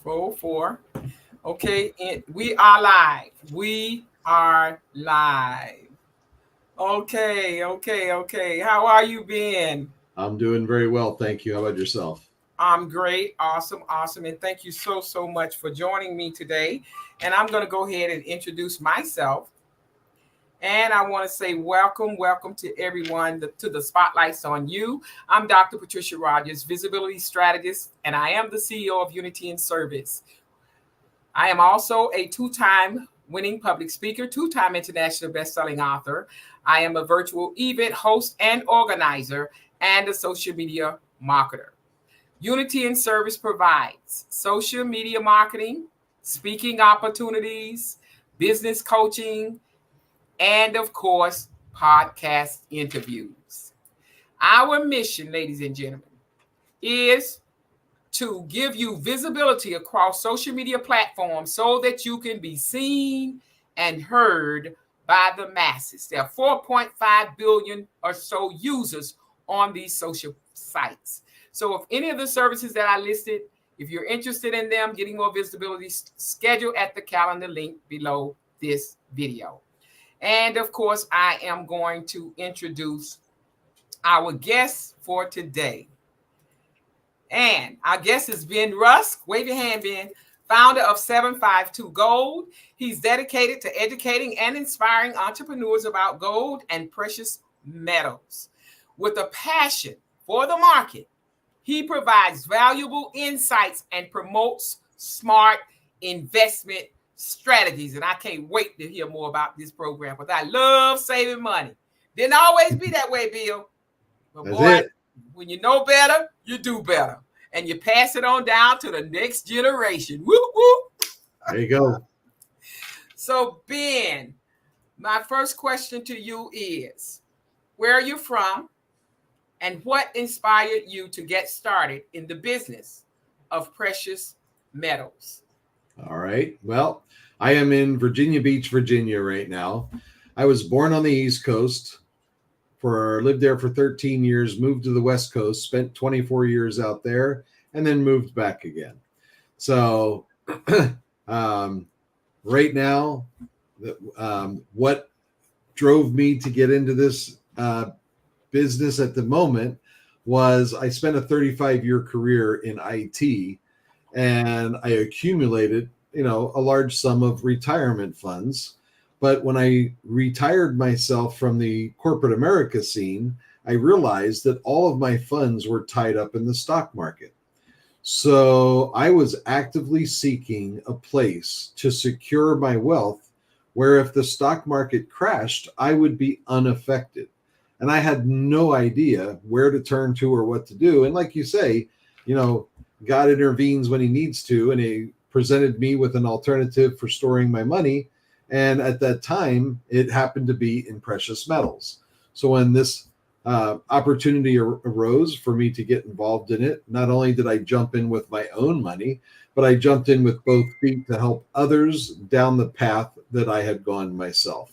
Roll four. Okay, and we are live. We are live. Okay. How are you been? I'm doing very well, thank you. How about yourself? I'm great. Awesome. And thank you so much for joining me today. And I'm going to go ahead and introduce myself. And I want to say welcome to everyone to the Spotlights on You. I'm Dr. Patricia Rogers, visibility strategist, and I am the CEO of Unity in Service. I am also a two-time winning public speaker, two-time international best-selling author. I am a virtual event host and organizer and a social media marketer. Unity in Service provides social media marketing, speaking opportunities, business coaching, and of course, podcast interviews. Our mission, ladies and gentlemen, is to give you visibility across social media platforms so that you can be seen and heard by the masses. There are 4.5 billion or so users on these social sites. So if any of the services that I listed, if you're interested in them, getting more visibility, schedule at the calendar link below this video. And of course, I am going to introduce our guest for today. And our guest is Ben Rusk. Wave your hand, Ben. Founder of 752 Gold. He's dedicated to educating and inspiring entrepreneurs about gold and precious metals. With a passion for the market, he provides valuable insights and promotes smart investment strategies. And I can't wait to hear more about this program because I love saving money. Didn't always be that way, Bill. But That's boy, it. when you know better, you do better. And you pass it on down to the next generation. Woo, woo. There you go. So, Ben, my first question to you is, where are you from? And what inspired you to get started in the business of precious metals? All right. Well, I am in Virginia Beach, Virginia right now. I was born on the East Coast, lived there for 13 years, moved to the West Coast, spent 24 years out there, and then moved back again. So right now, what drove me to get into this business at the moment was I spent a 35-year career in IT, and I accumulated, a large sum of retirement funds. But when I retired myself from the corporate America scene, I realized that all of my funds were tied up in the stock market. So I was actively seeking a place to secure my wealth where if the stock market crashed, I would be unaffected. And I had no idea where to turn to or what to do. And like you say, God intervenes when he needs to, and he presented me with an alternative for storing my money. And at that time, it happened to be in precious metals. So when this opportunity arose for me to get involved in it, not only did I jump in with my own money, but I jumped in with both feet to help others down the path that I had gone myself.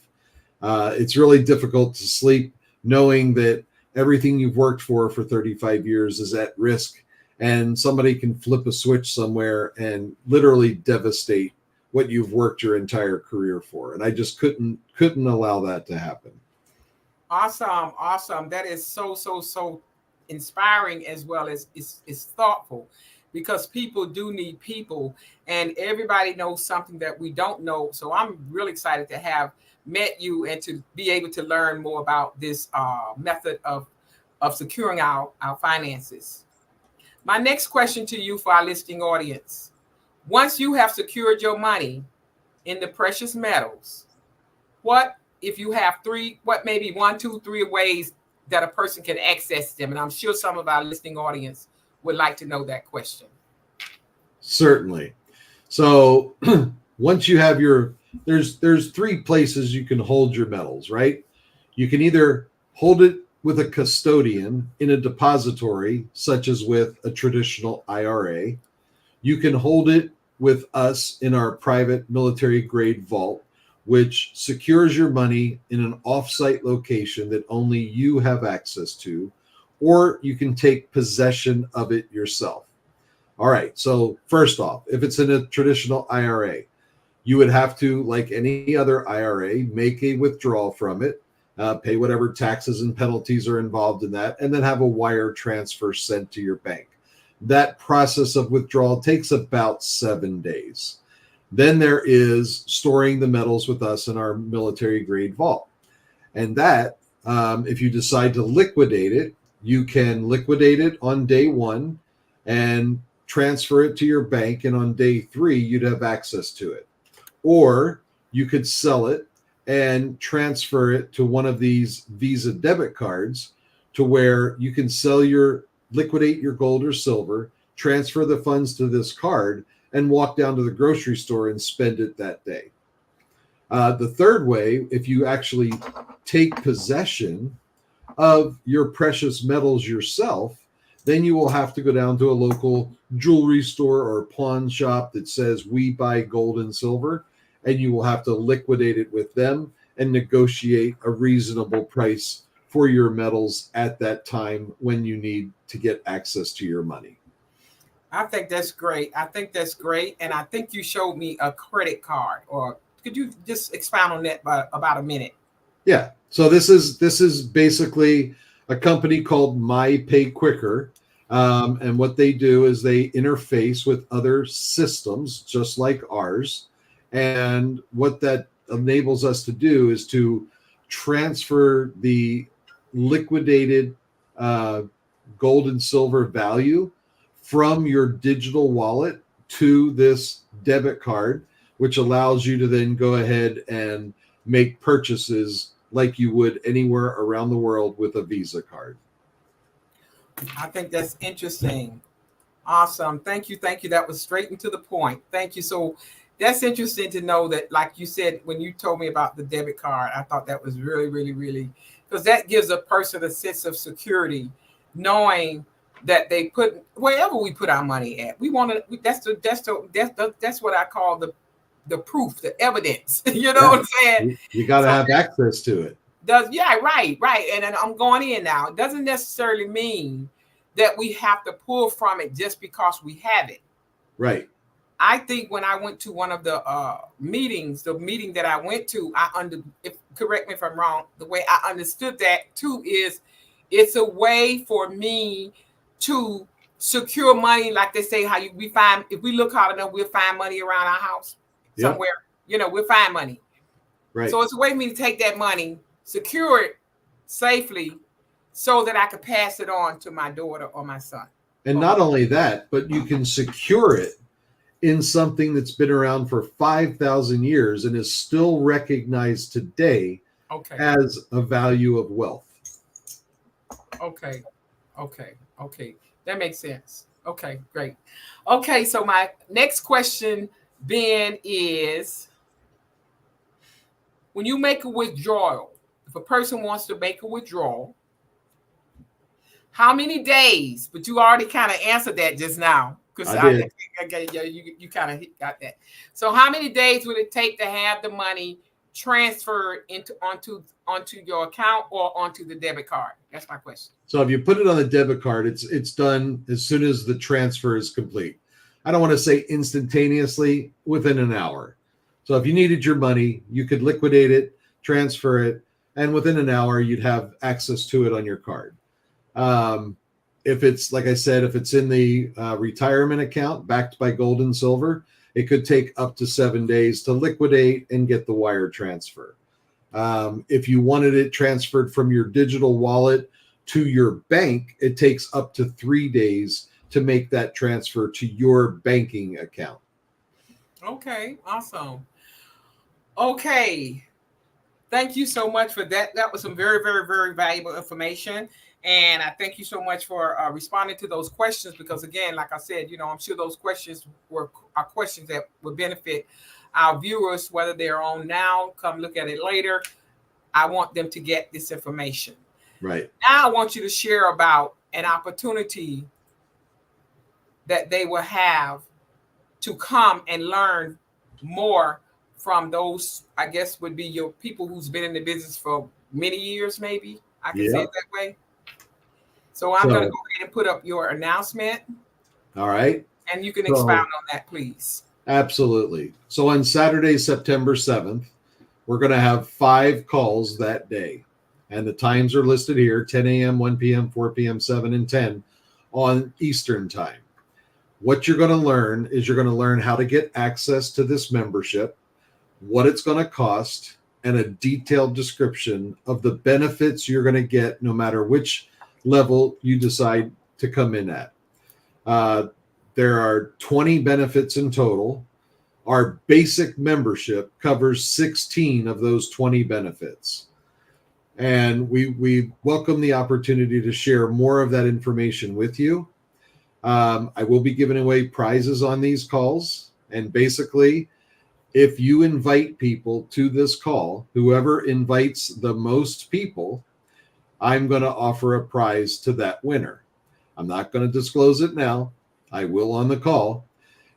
It's really difficult to sleep knowing that everything you've worked for 35 years is at risk, and somebody can flip a switch somewhere and literally devastate what you've worked your entire career for. And I just couldn't allow that to happen. Awesome. That is so inspiring as well as it's thoughtful, because people do need people, and everybody knows something that we don't know. So I'm really excited to have met you and to be able to learn more about this method of securing our finances. My next question to you for our listening audience: once you have secured your money in the precious metals, what if you have maybe 1, 2, 3 ways that a person can access them? And I'm sure some of our listening audience would like to know that question. Certainly. So once you have there's 3 places you can hold your metals, right? You can either hold it with a custodian in a depository, such as with a traditional IRA. You can hold it with us in our private military grade vault, which secures your money in an off-site location that only you have access to, or you can take possession of it yourself. All right. So first off, if it's in a traditional IRA, you would have to, like any other IRA, make a withdrawal from it, pay whatever taxes and penalties are involved in that, and then have a wire transfer sent to your bank. That process of withdrawal takes about 7 days. Then there is storing the metals with us in our military grade vault. And that, if you decide to liquidate it, you can liquidate it on day one and transfer it to your bank. And on day three, you'd have access to it. Or you could sell it and transfer it to one of these Visa debit cards to where you can liquidate your gold or silver, transfer the funds to this card, and walk down to the grocery store and spend it that day. The third way, if you actually take possession of your precious metals yourself, then you will have to go down to a local jewelry store or pawn shop that says we buy gold and silver, and you will have to liquidate it with them and negotiate a reasonable price for your metals at that time when you need to get access to your money. I think that's great. I think that's great. And I think you showed me a credit card, or could you just expound on that by about a minute? Yeah. So this is basically a company called My Pay Quicker. And what they do is they interface with other systems just like ours. And what that enables us to do is to transfer the liquidated gold and silver value from your digital wallet to this debit card, which allows you to then go ahead and make purchases like you would anywhere around the world with a Visa card. I think that's interesting. Awesome. Thank you. Thank you. That was straight and to the point. Thank you. So that's interesting to know that, like you said, when you told me about the debit card, I thought that was really, really, really, because that gives a person a sense of security, knowing that they put wherever we put our money at. We want to. That's what I call the proof, the evidence. You know what I'm saying? You got to have access to it. Right. And then I'm going in now. It doesn't necessarily mean that we have to pull from it just because we have it. Right. I think when I went to one of the meetings, the meeting that I went to, correct me if I'm wrong, the way I understood that too is it's a way for me to secure money. Like they say, if we look hard enough, we'll find money around our house somewhere. Yep. We'll find money. Right. So it's a way for me to take that money, secure it safely, so that I could pass it on to my daughter or my son. And not only that, but you can secure it in something that's been around for 5,000 years and is still recognized today as a value of wealth. Okay. That makes sense. Okay, great. Okay, so my next question, Ben, is when you make a withdrawal, if a person wants to make a withdrawal, how many days? But you already kind of answered that just now. Because you kind of got that. So how many days would it take to have the money transferred onto your account or onto the debit card? That's my question. So if you put it on the debit card, it's done as soon as the transfer is complete. I don't want to say instantaneously, within an hour. So if you needed your money, you could liquidate it, transfer it, and within an hour, you'd have access to it on your card. If it's, like I said, if it's in the retirement account backed by gold and silver, it could take up to 7 days to liquidate and get the wire transfer. If you wanted it transferred from your digital wallet to your bank, it takes up to 3 days to make that transfer to your banking account. Okay, awesome. Okay. Thank you so much for that. That was some very, very, very valuable information. And I thank you so much for responding to those questions, because again, like I said, I'm sure those questions are questions that would benefit our viewers, whether they're on now, come look at it later. I want them to get this information. Right. Now I want you to share about an opportunity that they will have to come and learn more from those, I guess, would be your people who's been in the business for many years, maybe. I can say it that way. So I'm going to go ahead and put up your announcement. All right. And you can expound So on that, please. absolutely. So on Saturday, September 7th, we're going to have 5 calls that day. And the times are listed here: 10 a.m., 1 p.m., 4 p.m., 7, and 10 on Eastern time. What you're going to learn is you're going to learn how to get access to this membership, what it's going to cost, and a detailed description of the benefits you're going to get no matter which level you decide to come in at. There are 20 benefits in total. Our basic membership covers 16 of those 20 benefits. And we welcome the opportunity to share more of that information with you. I will be giving away prizes on these calls. And basically, if you invite people to this call, whoever invites the most people, I'm going to offer a prize to that winner. I'm not going to disclose it now. I will on the call.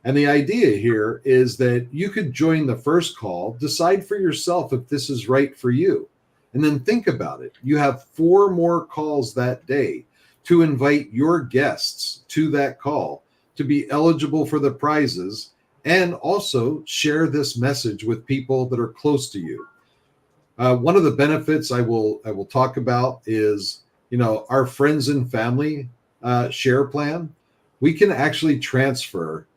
And the idea here is that you could join the first call, decide for yourself if this is right for you, and then think about it. You have 4 more calls that day to invite your guests to that call to be eligible for the prizes, and also share this message with people that are close to you. One of the benefits I will talk about is, our friends and family share plan. We can actually transfer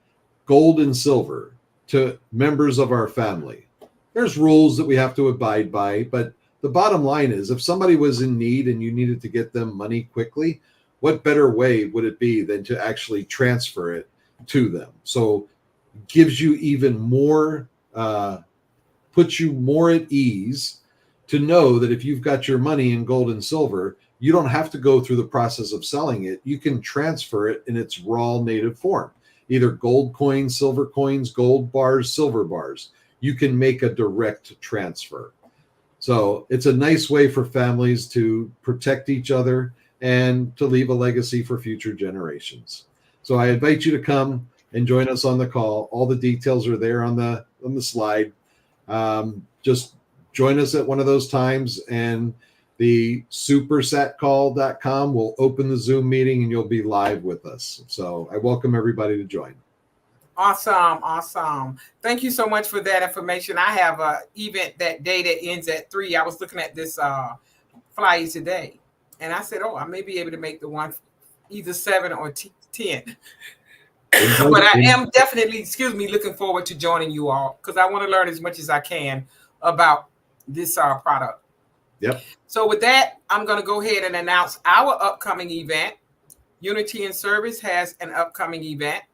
gold and silver to members of our family. There's rules that we have to abide by, but the bottom line is, if somebody was in need and you needed to get them money quickly, what better way would it be than to actually transfer it to them? So it gives you even more, puts you more at ease to know that if you've got your money in gold and silver, you don't have to go through the process of selling it. You can transfer it in its raw native form, either gold coins, silver coins, gold bars, silver bars. You can make a direct transfer. So it's a nice way for families to protect each other and to leave a legacy for future generations. So I invite you to come and join us on the call. All the details are there on the slide. Just join us at one of those times, and the supersatcall.com will open the Zoom meeting and you'll be live with us. So I welcome everybody to join. Awesome. Thank you so much for that information. I have an event that day that ends at 3. I was looking at this flyer today, and I said, I may be able to make the one either 7 or 10. But I am definitely, looking forward to joining you all, because I want to learn as much as I can about this product. Yep. So with that, I'm going to go ahead and announce our upcoming event. Unity in Service has an upcoming event,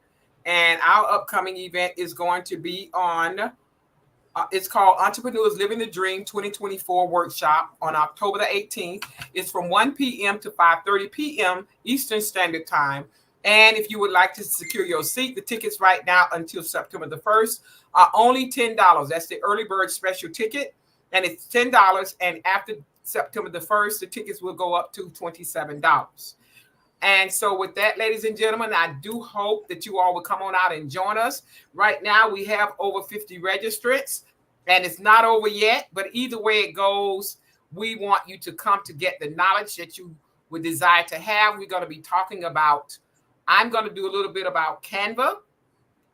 and our upcoming event is going to be on, it's called Entrepreneurs Living the Dream 2024 Workshop on October the 18th. It's from 1 p.m. to 5:30 p.m. Eastern Standard Time. And if you would like to secure your seat, the tickets right now until September the 1st are only $10. That's the early bird special ticket, and it's $10. And after September the 1st, the tickets will go up to $27. And so with that, ladies and gentlemen, I do hope that you all will come on out and join us. Right now, we have over 50 registrants, and it's not over yet. But either way it goes, we want you to come to get the knowledge that you would desire to have. We're going to be talking about, I'm going to do a little bit about Canva.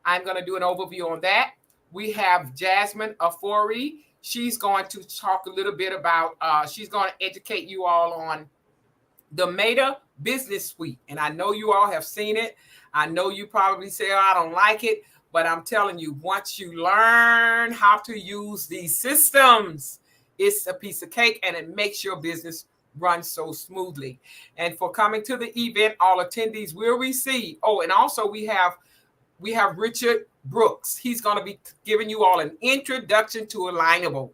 I'm going to do an overview on that. We have Jasmine Afori. She's going to talk a little bit about, she's going to educate you all on the Meta Business Suite. And I know you all have seen it. I know you probably say, I don't like it. But I'm telling you, once you learn how to use these systems, it's a piece of cake, and it makes your business run so smoothly. And for coming to the event, all attendees will receive. Oh, and also we have Richard Brooks. He's going to be giving you all an introduction to Alignable.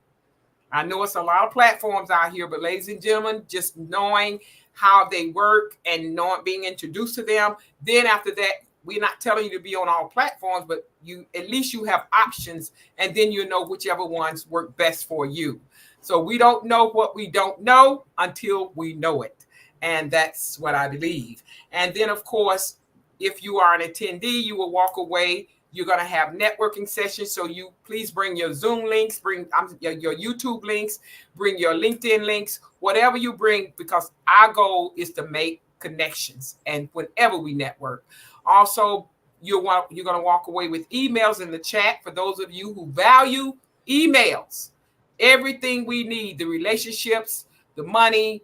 I know it's a lot of platforms out here, but ladies and gentlemen, just knowing how they work and being introduced to them. Then after that, we're not telling you to be on all platforms, but at least you have options, and then you know whichever ones work best for you. So we don't know what we don't know until we know it. And that's what I believe. And then, of course, if you are an attendee, you will walk away. You're going to have networking sessions. So you please bring your Zoom links, bring your YouTube links, bring your LinkedIn links, whatever you bring, because our goal is to make connections and whenever we network. Also, you're going to walk away with emails in the chat for those of you who value emails. Everything we need, the relationships, the money,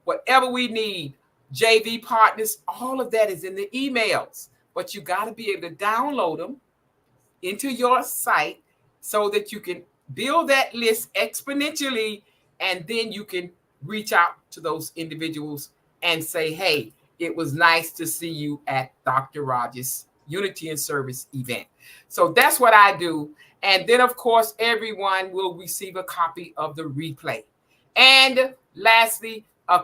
whatever we need, JV partners, all of that is in the emails. But you got to be able to download them into your site so that you can build that list exponentially, and then you can reach out to those individuals and say, hey, it was nice to see you at Dr. Rogers' Unity and Service event. So that's what I do. And then, of course, everyone will receive a copy of the replay. And lastly, a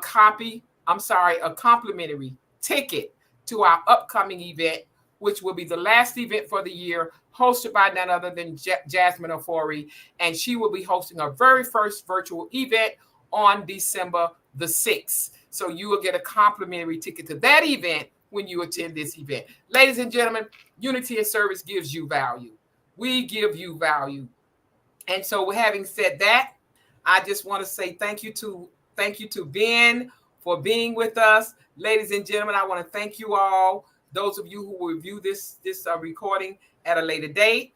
complimentary ticket to our upcoming event, which will be the last event for the year, hosted by none other than Jasmine Ofori. And she will be hosting her very first virtual event on December the 6th. So you will get a complimentary ticket to that event when you attend this event. Ladies and gentlemen, Unity and Service gives you value. We give you value. And so having said that, I just want to say thank you to Ben for being with us. Ladies and gentlemen, I want to thank you all. Those of you who will review this recording at a later date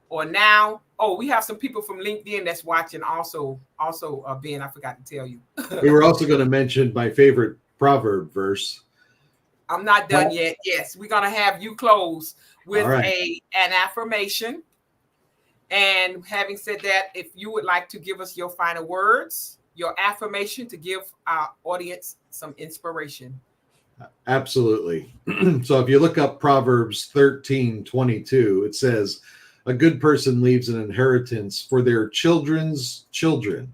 or now. Oh, we have some people from LinkedIn that's watching also, Ben, I forgot to tell you. We were also going to mention my favorite proverb verse. I'm not done yet. Yes, we're going to have you close with an affirmation. And having said that, if you would like to give us your final words, your affirmation to give our audience some inspiration. Absolutely. So if you look up Proverbs 13:22, it says, a good person leaves an inheritance for their children's children,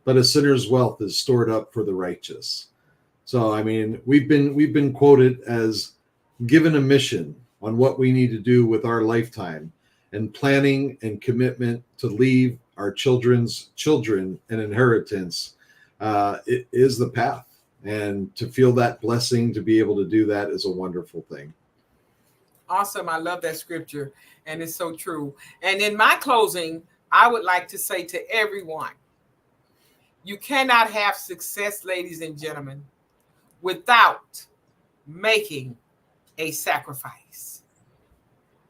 but a sinner's wealth is stored up for the righteous. So, I mean, we've been quoted as given a mission on what we need to do with our lifetime, and planning and commitment to leave our children's children an inheritance it is the path. And to feel that blessing, to be able to do that is a wonderful thing. Awesome. I love that scripture. And it's so true. And in my closing, I would like to say to everyone, you cannot have success, ladies and gentlemen, without making a sacrifice.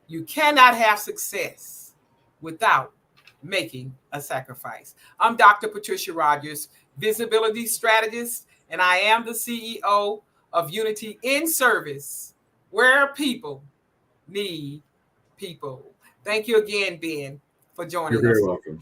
You cannot have success without making a sacrifice. I'm Dr. Patricia Rogers, visibility strategist, and I am the CEO of Unity in Service, where people need people. Thank you again, Ben, for joining us. You're very welcome.